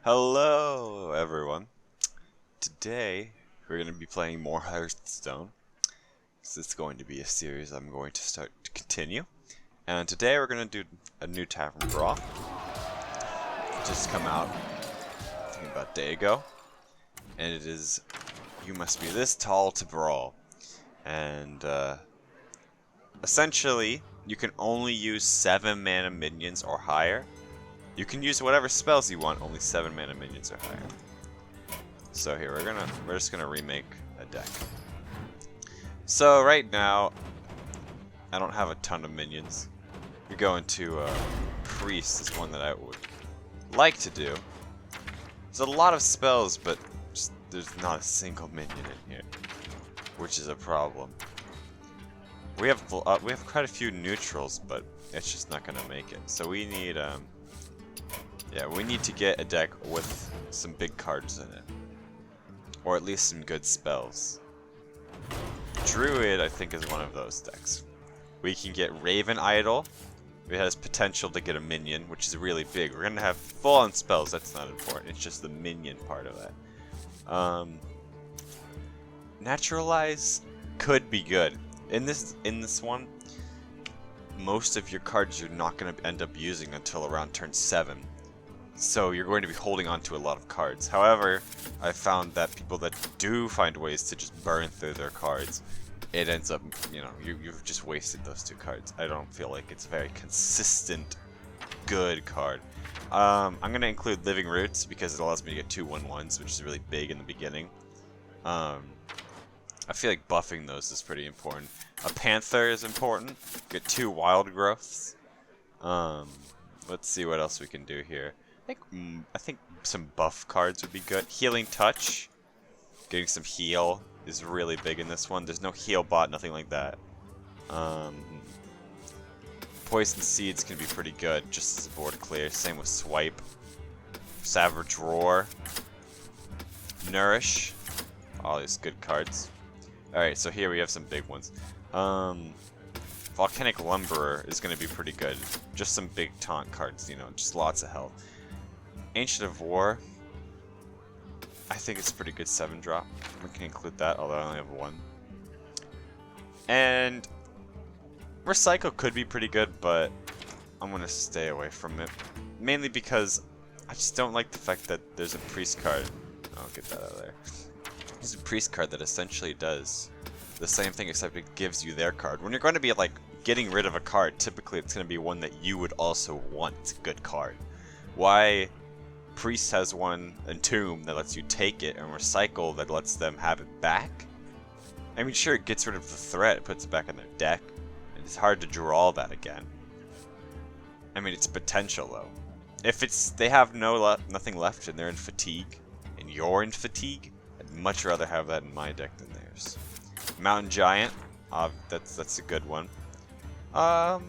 Hello everyone. Today we're going to be playing more Hearthstone. This is going to be a series I'm going to start to continue. And today we're going to do a new Tavern Brawl. Just come out, I think about a day ago. And it is, you must be this tall to brawl. And essentially, you can only use 7 mana minions or higher. You can use whatever spells you want, only 7 mana minions or higher. So here, we're just gonna remake a deck. So right now, I don't have a ton of minions. We go into Priest is one that I would like to do. There's a lot of spells, but just, there's not a single minion in here, which is a problem. We have quite a few neutrals, but it's just not gonna make it. So we need we need to get a deck with some big cards in it. Or at least some good spells. Druid, I think, is one of those decks. We can get Raven Idol. It has potential to get a minion, which is really big. We're going to have full-on spells, that's not important. It's just the minion part of that. Naturalize could be good. In this one, most of your cards you're not going to end up using until around turn 7. So you're going to be holding on to a lot of cards. However, I found that people that do find ways to just burn through their cards, it ends up, you know, you've just wasted those 2 cards. I don't feel like it's a very consistent, good card. I'm going to include Living Roots because it allows me to get 2 1/1s, which is really big in the beginning. I feel like buffing those is pretty important. A Panther is important. Get 2 Wild Growths. Let's see what else we can do here. I think some buff cards would be good. Healing Touch. Getting some heal is really big in this one. There's no heal bot, nothing like that. Poison Seeds can be pretty good, just as a board clear. Same with Swipe. Savage Roar. Nourish. All these good cards. Alright, so here we have some big ones. Volcanic Lumberer is going to be pretty good. Just some big taunt cards, you know, just lots of health. Ancient of War, I think it's a pretty good 7-drop. We can include that, although I only have 1. And Recycle could be pretty good, but I'm going to stay away from it. Mainly because I just don't like the fact that there's a Priest card. I'll get that out of there. There's a Priest card that essentially does the same thing, except it gives you their card. When you're going to be like getting rid of a card, typically it's going to be one that you would also want. It's a good card. Why Priest has one, Entomb, that lets you take it, and Recycle that lets them have it back? I mean, sure, it gets rid of the threat, it puts it back in their deck, and it's hard to draw that again. I mean, it's potential though. If they have nothing left and they're in Fatigue, and you're in Fatigue, I'd much rather have that in my deck than theirs. Mountain Giant, that's a good one. A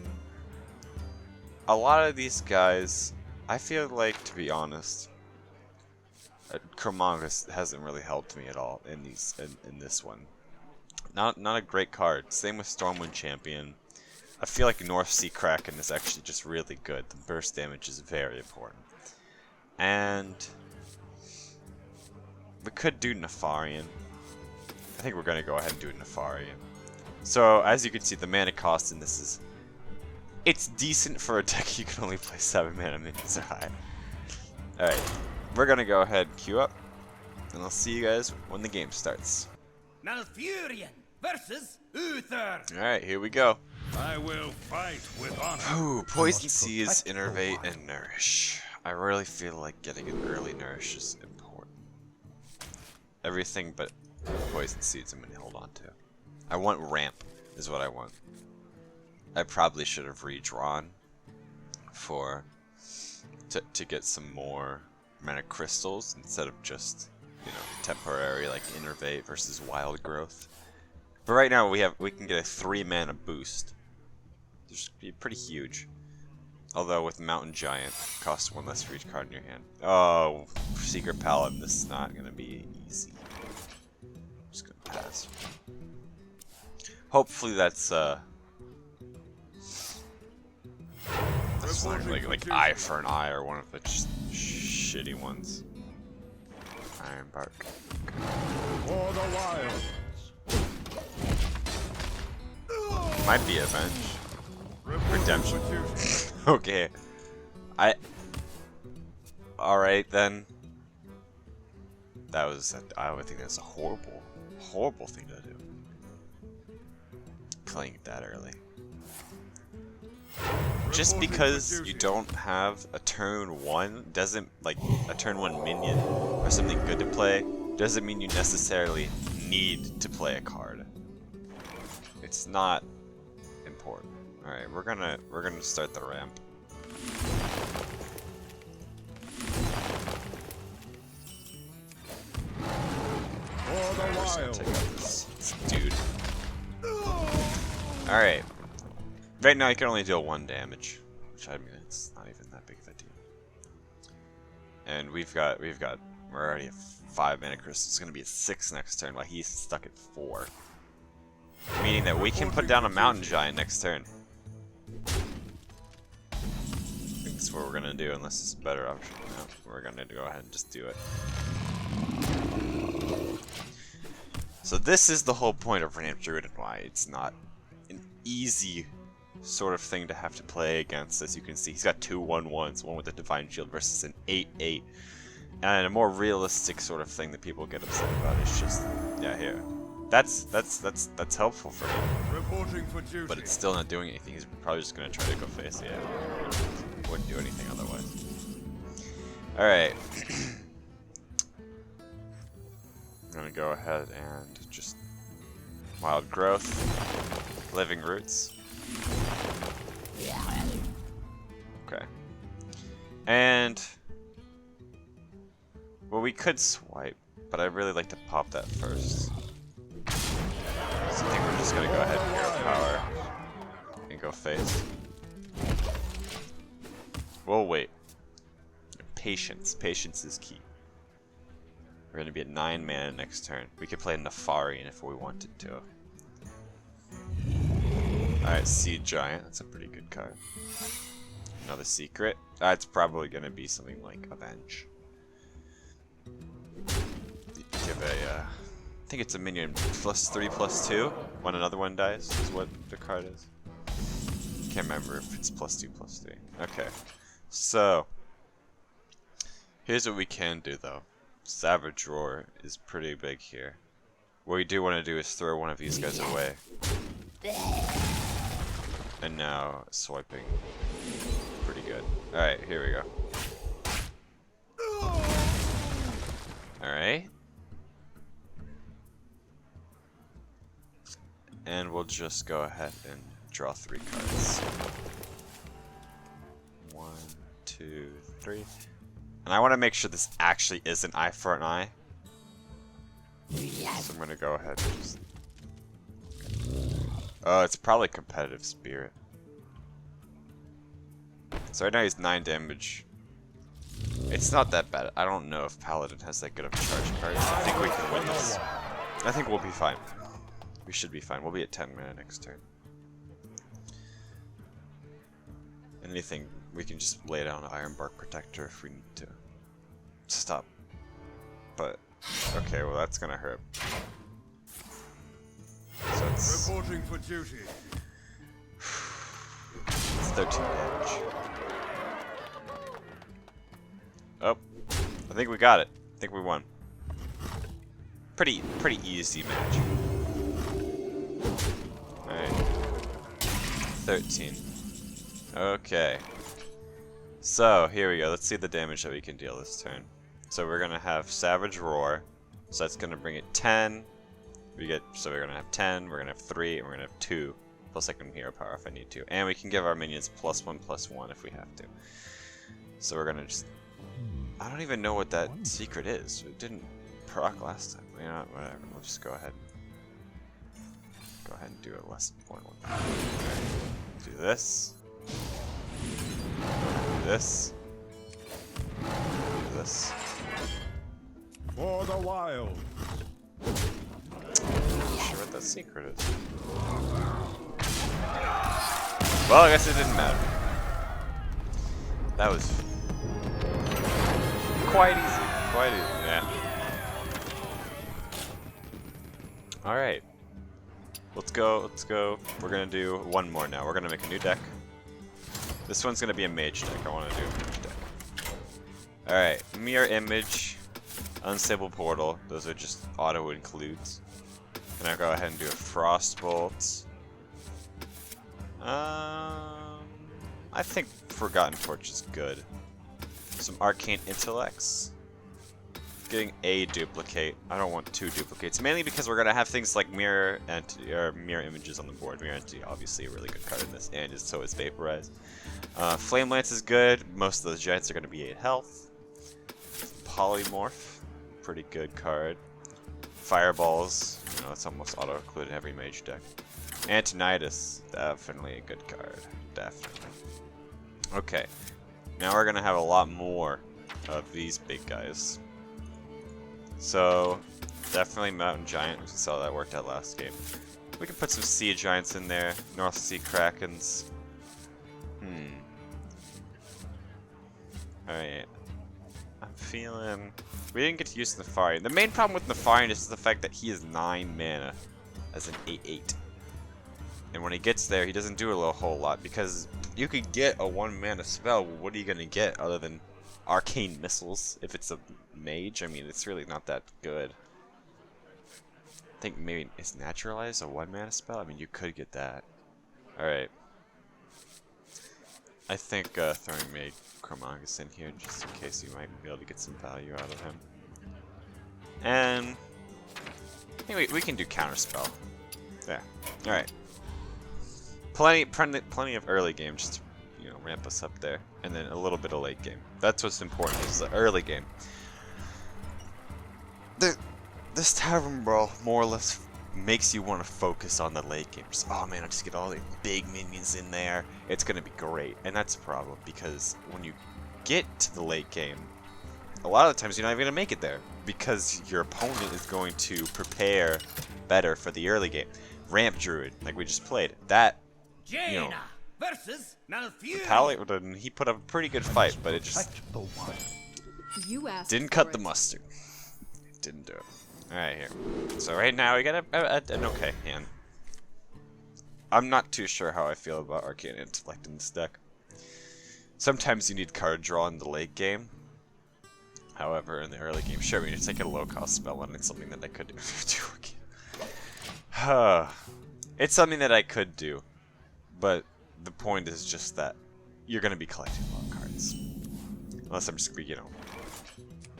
lot of these guys, I feel like, to be honest, Chromongus hasn't really helped me at all in this one. Not a great card. Same with Stormwind Champion. I feel like North Sea Kraken is actually just really good. The burst damage is very important. And we could do Nefarian. I think we're going to go ahead and do Nefarian. So, as you can see, the mana cost in this is... It's decent for a deck you can only play 7 mana minions or high. Alright, we're going to go ahead and queue up. And I'll see you guys when the game starts. Malfurion versus Uther. Alright, here we go. I will fight with honor. Ooh, Poison Seeds, Innervate, and Nourish. I really feel like getting an early Nourish is important. Everything but Poison Seeds I'm going to hold on to. I want Ramp, is what I want. I probably should have redrawn to get some more mana crystals instead of just, you know, temporary like Innervate versus Wild Growth. But right now we can get a 3 mana boost. It's pretty huge. Although with Mountain Giant, it costs 1 less for each card in your hand. Oh, Secret Paladin, this is not gonna be easy. I'm just gonna pass. Hopefully that's like eye for an eye or one of the shitty ones. Iron bark. For the wilds. Might be avenge. Redemption. Okay. Alright then. I would think that's a horrible thing to do. Playing it that early. Just because you don't have a turn 1 doesn't, like, a turn 1 minion or something good to play, doesn't mean you necessarily need to play a card. It's not important. Alright, we're gonna start the ramp. I'm just gonna take out this dude. Alright. Right now you can only deal 1 damage. Which, I mean, it's not even that big of a deal. And we're already at 5 mana crystals. It's gonna be at 6 next turn while he's stuck at 4. Meaning that we can put down a mountain giant next turn. I think that's what we're gonna do unless it's a better option. No, we're gonna go ahead and just do it. So this is the whole point of Ramp Druid and why it's not an easy sort of thing to have to play against. As you can see, he's got 2 1/1s, one with a Divine Shield versus an 8/8. And a more realistic sort of thing that people get upset about is just, yeah, here. That's helpful for him. Reporting for duty. But it's still not doing anything. He's probably just gonna try to go face, yeah. Wouldn't do anything otherwise. Alright. I'm gonna go ahead and just Wild Growth, Living Roots. Okay. And well, we could swipe, but I'd really like to pop that first. So I think we're just gonna go ahead and hero power and go face. Whoa, wait. Patience. Patience is key. We're gonna be at 9 mana next turn. We could play Nefarian if we wanted to. Alright, Seed Giant. That's a pretty good card. Another secret. It's probably gonna be something like Avenge. Give a, I think it's a minion +3/+2 when another one dies, is what the card is. Can't remember if it's +2/+3. Okay, so here's what we can do though. Savage Roar is pretty big here. What we do want to do is throw one of these guys away. And now swiping. Pretty good. Alright, here we go. Alright. And we'll just go ahead and draw 3 cards. 1, 2, 3. And I want to make sure this actually is an eye for an eye. So I'm going to go ahead and just... Oh, it's probably Competitive Spirit. So right now he's 9 damage. It's not that bad. I don't know if Paladin has that good of a charge cards. I think we can win this. I think we'll be fine. We should be fine. We'll be at 10 mana next turn. Anything, we can just lay down an Iron Bark Protector if we need to stop. But, okay, well that's gonna hurt. So it's... Reporting for duty. It's 13 damage. Oh, I think we got it. I think we won. Pretty easy match. Alright. 13. Okay. So, here we go. Let's see the damage that we can deal this turn. So we're gonna have Savage Roar. So that's gonna bring it 10. So we're gonna have 10, we're gonna have 3, and we're gonna have 2. Plus I can hero power if I need to. And we can give our minions +1/+1 if we have to. So we're gonna just... I don't even know what that secret is. It didn't proc last time. You know, whatever. We'll just go ahead and do a less than 0.1. Right. Do this. Do this. Do this. For the wild. Not sure what that secret is. Well, I guess it didn't matter. That was Quite easy. Quite easy, yeah. Alright. Let's go, let's go. We're gonna do one more now. We're gonna make a new deck. This one's gonna be a mage deck. I wanna do a mage deck. Alright, mirror image, unstable portal. Those are just auto includes. And I'll go ahead and do a frostbolt. I think Forgotten Torch is good. Some arcane intellects. Getting a duplicate. I don't want 2 duplicates, mainly because we're gonna have things like mirror images on the board. Mirror entity, obviously a really good card in this, and so is vaporize. Flame lance is good. Most of those giants are gonna be 8 health. Polymorph, pretty good card. Fireballs, you know, it's almost auto included in every mage deck. Antonidas, definitely a good card, definitely. Okay, now we're gonna have a lot more of these big guys. So, definitely Mountain Giant, we saw that worked out last game. We can put some Sea Giants in there, North Sea Krakens. Alright. I'm feeling... We didn't get to use Nefarian. The main problem with Nefarian is the fact that he is 9 mana as an 8/8. And when he gets there, he doesn't do a whole lot, because you could get a 1 mana spell. What are you going to get other than arcane missiles? If it's a mage, I mean, it's really not that good. I think maybe it's naturalize a 1 mana spell. I mean, you could get that. Alright. I think throwing Maid Chromongus in here, just in case you might be able to get some value out of him. And I think we can do counterspell. There. Alright. Plenty of early game, just to, you know, ramp us up there, and then a little bit of late game. That's what's important, is the early game. This Tavern Brawl more or less makes you want to focus on the late game. Just, oh man, I just get all the big minions in there. It's gonna be great, and that's a problem, because when you get to the late game, a lot of the times you're not even gonna make it there, because your opponent is going to prepare better for the early game. Ramp Druid, like we just played, that, you know, versus the Paladin, he put up a pretty good fight, but it just didn't cut the mustard. It didn't do it. Alright, here. So right now we got an okay hand. I'm not too sure how I feel about Arcane Intellect in this deck. Sometimes you need card draw in the late game. However, in the early game, sure, we need to take a low-cost spell, and it's something that I could do. It's something that I could do, but the point is just that you're going to be collecting a lot of cards. Unless I'm just going to be, you know,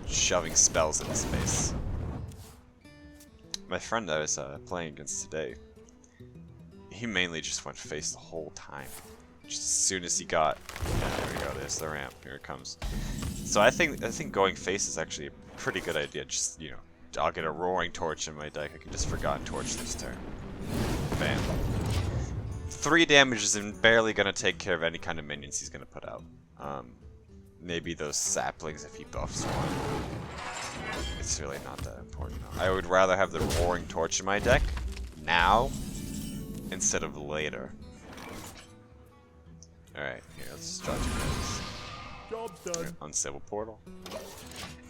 shoving spells in his face. My friend I was playing against today, he mainly just went face the whole time. Just as soon as he got, yeah, there we go, there's the ramp, here it comes. So I think going face is actually a pretty good idea. Just, you know, I'll get a Roaring Torch in my deck, I can just Forgotten Torch this turn. Bam. 3 damage isn't barely gonna take care of any kind of minions he's gonna put out. Maybe those saplings if he buffs one. It's really not that important. I would rather have the Roaring Torch in my deck now instead of later. Alright, here, let's draw 2 cards. Job done. Unstable Portal.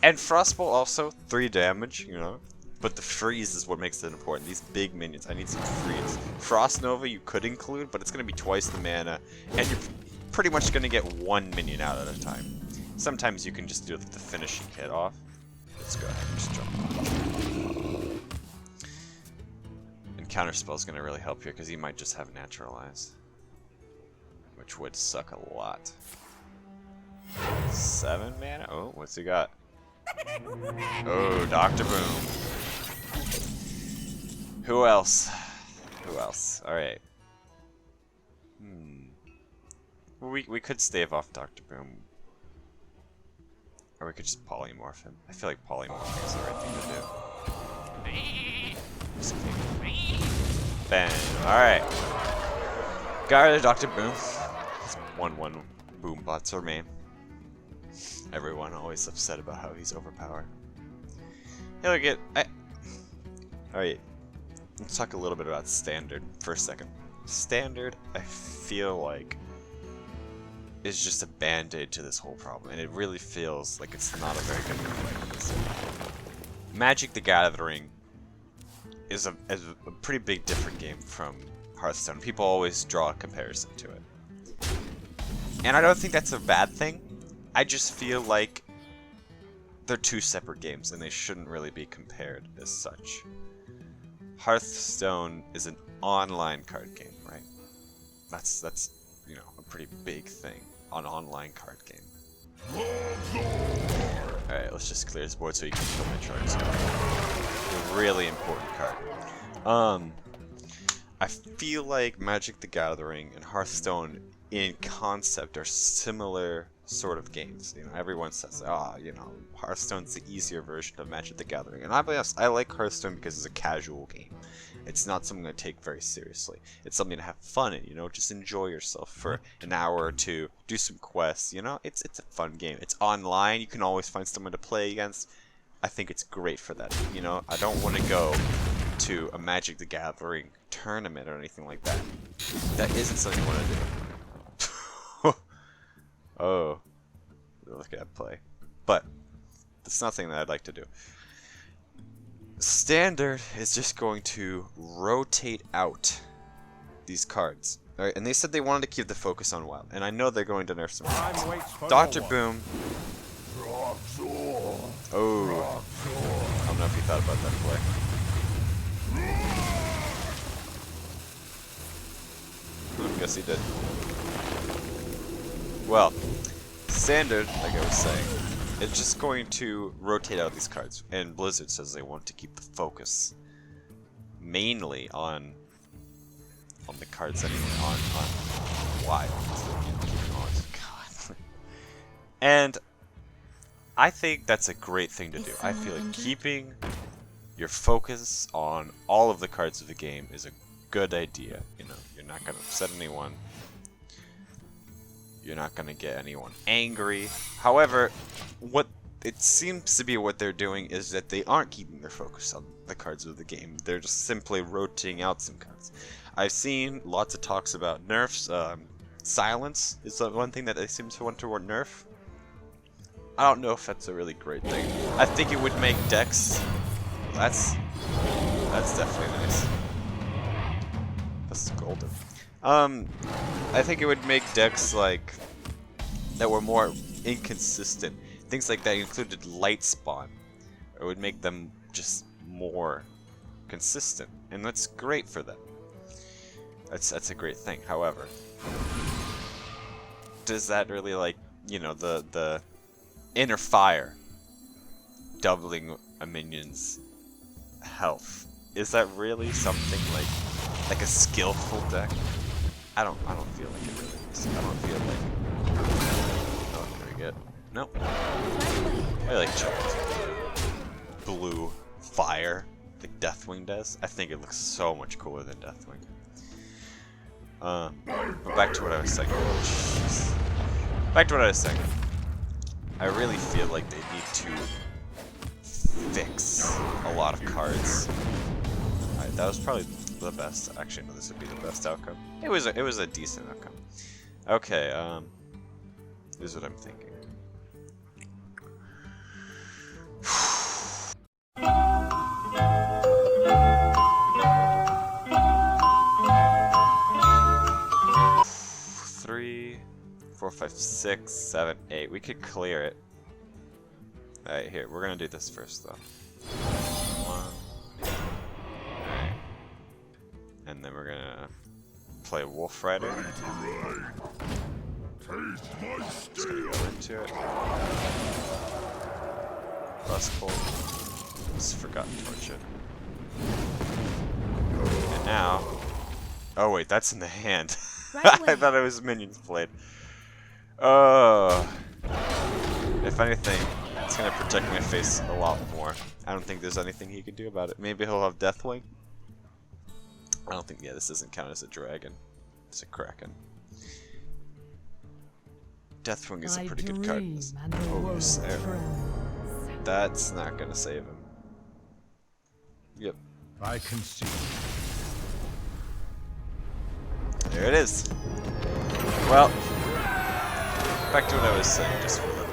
And Frostbolt also, 3 damage, you know. But the freeze is what makes it important. These big minions, I need some freeze. Frost Nova you could include, but it's going to be twice the mana. And you're pretty much going to get 1 minion out at a time. Sometimes you can just do the finishing hit off. Let's go ahead and just jump on. And Counterspell's going to really help here, because he might just have Naturalize. Which would suck a lot. 7 mana? Oh, what's he got? Oh, Dr. Boom. Who else? Who else? Alright. We could stave off Dr. Boom. Or we could just polymorph him. I feel like polymorphing is the right thing to do. Bam. Alright. Got rid of Dr. Boom. It's 1/1 boom bots for me. Everyone always upset about how he's overpowered. Hey, look at Alright. Let's talk a little bit about Standard for a second. Standard, I feel like is just a band-aid to this whole problem, and it really feels like it's not a very good reflection. Magic the Gathering is a pretty big different game from Hearthstone. People always draw a comparison to it. And I don't think that's a bad thing. I just feel like they're two separate games and they shouldn't really be compared as such. Hearthstone is an online card game, right? That's you know, a pretty big thing, an online card game. Alright, let's just clear this board so you can kill my charge. A really important card. I feel like Magic the Gathering and Hearthstone in concept are similar sort of games. You know, everyone says, you know, Hearthstone's the easier version of Magic the Gathering. And I'll be honest, I like Hearthstone because it's a casual game. It's not something I take very seriously. It's something to have fun in, you know, just enjoy yourself for an hour or two, do some quests, you know, it's a fun game. It's online, you can always find someone to play against. I think it's great for that, you know. I don't want to go to a Magic the Gathering tournament or anything like that. That isn't something I want to do. Oh, look at that play. But it's nothing that I'd like to do. Standard is just going to rotate out these cards. Alright, and they said they wanted to keep the focus on Wild. And I know they're going to nerf some cards. Dr. Boom. Oh. I don't know if you thought about that play. I guess he did. Well, Standard, like I was saying, is just going to rotate out these cards, and Blizzard says they want to keep the focus mainly on the cards anyway, on Wild. God. And I think that's a great thing to do. I feel like keeping your focus on all of the cards of the game is a good idea. You know, you're not going to upset anyone. You're not going to get anyone angry. However, what it seems to be what they're doing is that they aren't keeping their focus on the cards of the game. They're just simply rotating out some cards. I've seen lots of talks about nerfs. Silence is the one thing that they seem to want to nerf. I don't know if that's a really great thing. I think it would make decks. That's definitely nice. That's golden. I think it would make decks like that were more inconsistent. Things like that included light spawn. It would make them just more consistent, and that's great for them. That's a great thing. However, does that really, like, you know, the inner fire doubling a minion's health? Is that really something like a skillful deck? I don't feel like it really is. I don't feel like. Oh, very good. Nope. I like blue fire, like Deathwing does. I think it looks so much cooler than Deathwing. But back to what I was saying. Back to what I was saying. I really feel like they need to fix a lot of cards. Alright, that was probably the best. Actually, no, this would be the best outcome. It was a decent outcome. Okay, here's what I'm thinking. Three, 4, 5, 6, 7, 8. We could clear it. Alright, here, we're gonna do this first though. 1. Alright. And then we're gonna play Wolf Rider. Just gonna go into it. Rustful. Just forgotten torch it. And now. Oh wait, that's in the hand. I thought it was minions played. Oh. If anything, it's gonna protect my face a lot more. I don't think there's anything he can do about it. Maybe he'll have Deathwing. I don't think. Yeah, this doesn't count as a dragon. It's a kraken. Deathwing is a pretty good card. Oh, Sarah. That's not gonna save him. Yep. I can see. There it is. Well, back to what I was saying just for a little